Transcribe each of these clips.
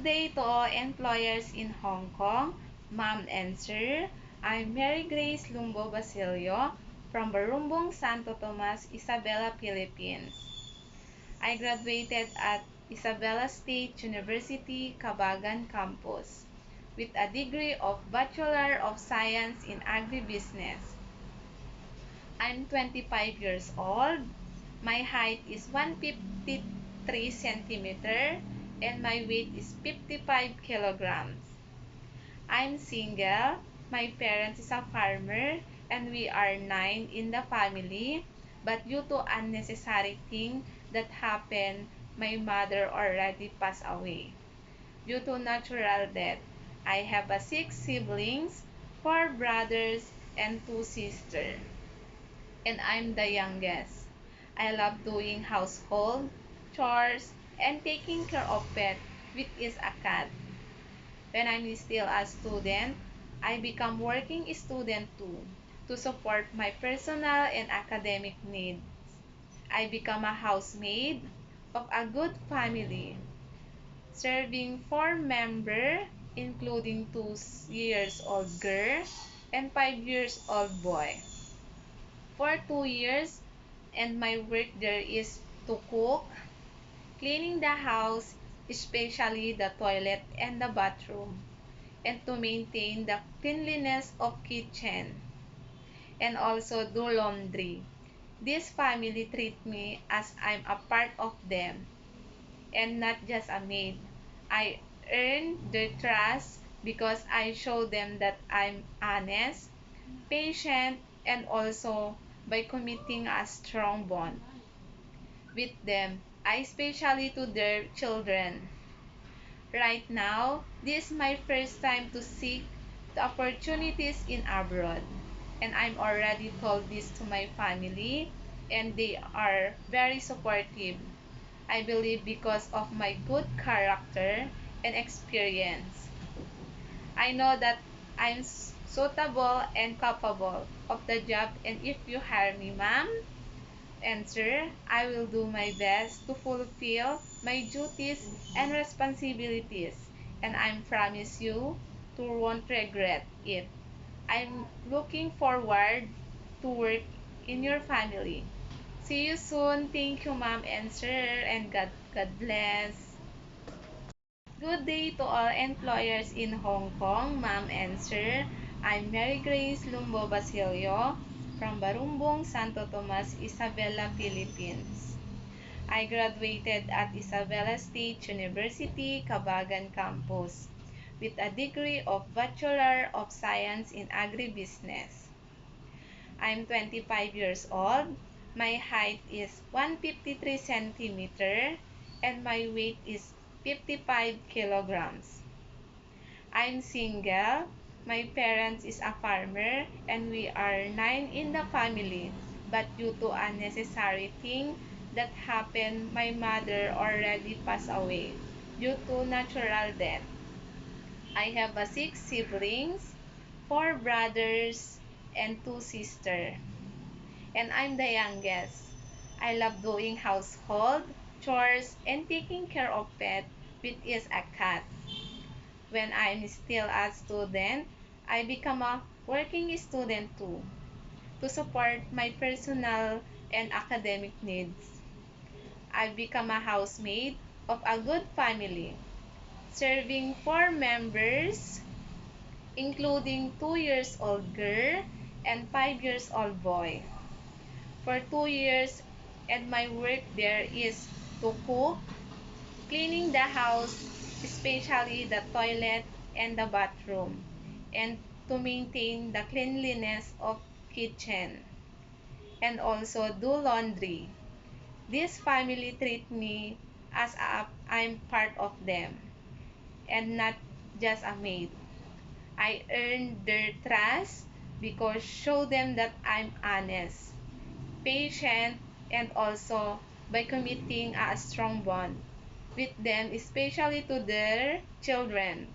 Good day to all employers in Hong Kong, Ma'am and Sir. I'm Mary Grace Lumbo Basilio from Barumbong Santo Tomas, Isabela, Philippines. I graduated at Isabela State University, Cabagan Campus with a degree of Bachelor of Science in Agribusiness. I'm 25 years old. My height is 153 centimeter and my weight is 55 kilograms. I'm single. My parents is a farmer and we are 9 in the family. But due to unnecessary thing that happened, my mother already passed away. Due to natural death, I have 6 siblings, 4 brothers and 2 sisters. And I'm the youngest. I love doing household chores and taking care of pet, which is a cat. When I'm still a student, I become working student too to support my personal and academic needs. I become a housemaid of a good family, serving 4 members, including 2 years old girl and 5 years old boy. For 2 years, and my work there is to cook, cleaning the house, especially the toilet and the bathroom, and to maintain the cleanliness of kitchen, and also do laundry. This family treat me as I'm a part of them, and not just a maid. I earn their trust because I show them that I'm honest, patient, and also by committing a strong bond with them, especially to their children. Right now, this is my first time to seek the opportunities in abroad. And I'm already told this to my family and they are very supportive. I believe because of my good character and experience. I know that I'm suitable and capable of the job, and if you hire me, ma'am and sir, I will do my best to fulfill my duties and responsibilities, and I promise you to won't regret it. I'm looking forward to work in your family. See you soon. Thank you, ma'am and sir, and God bless. Good day to all employers in Hong Kong, ma'am and sir. I'm Mary Grace Lumbo Basilio from Barumbong Santo Tomas, Isabela, Philippines. I graduated at Isabela State University, Cabagan Campus with a degree of Bachelor of Science in Agribusiness. I'm 25 years old. My height is 153 centimeter and my weight is 55 kilograms. I'm single. My parents is a farmer and we are 9 in the family. But due to unnecessary thing that happened, my mother already passed away due to natural death. I have 6 siblings, 4 brothers, and 2 sisters. And I'm the youngest. I love doing household chores and taking care of pet, which is a cat. When I'm still a student, I become a working student too to support my personal and academic needs. I become a housemaid of a good family, serving 4 members, including 2 years old girl and 5 years old boy. For 2 years, and my work there is to cook, cleaning the house, especially the toilet and the bathroom, and to maintain the cleanliness of kitchen, and also do laundry. This family treat me as I'm part of them, and not just a maid. I earn their trust because show them that I'm honest, patient, and also by committing a strong bond with them, especially to their children.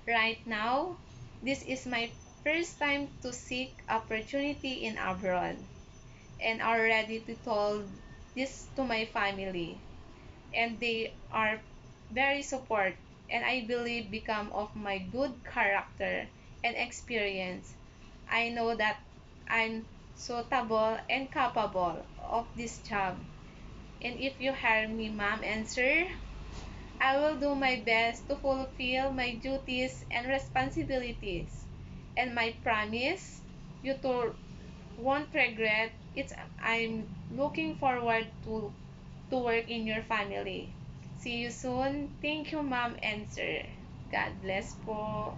Right now, this is my first time to seek opportunity in abroad and already to told this to my family and they are very support. and I believe become of my good character and experience. I know that I'm suitable and capable of this job. And if you hire me, ma'am and sir, I will do my best to fulfill my duties and responsibilities. And my promise, you to won't regret it. I'm looking forward to work in your family. See you soon. Thank you, ma'am and sir. God bless po.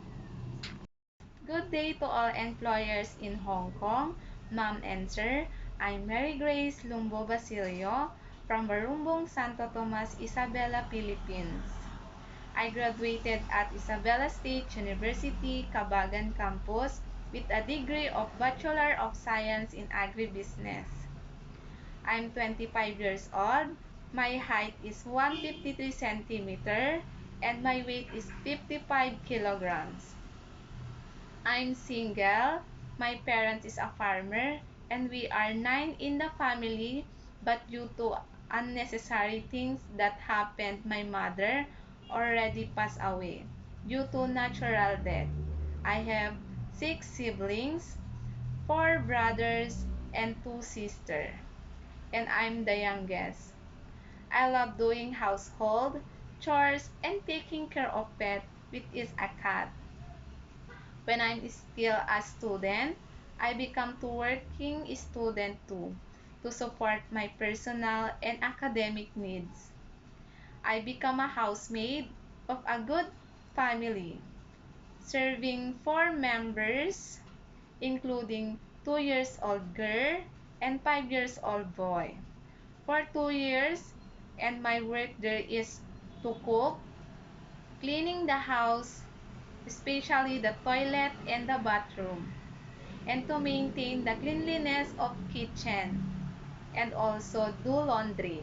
Good day to all employers in Hong Kong, ma'am and sir. I'm Mary Grace Lumbo Basilio from Barumbong Santo Tomas, Isabela, Philippines. I graduated at Isabela State University, Cabagan Campus with a degree of Bachelor of Science in Agribusiness. I'm 25 years old. My height is 153 centimeter and my weight is 55 kilograms. I'm single. My parents is a farmer and we are 9 in the family, but due to unnecessary things that happened, my mother already passed away due to natural death. I have 6 siblings, 4 brothers and 2 sisters, and I'm the youngest. I love doing household chores and taking care of pet, which is a cat. When I'm still a student, I become to working student too, to support my personal and academic needs. I become a housemaid of a good family, serving 4 members, including 2 years old girl and 5 years old boy. For 2 years, and my work there is to cook, cleaning the house, especially the toilet and the bathroom, and to maintain the cleanliness of kitchen, and also do laundry.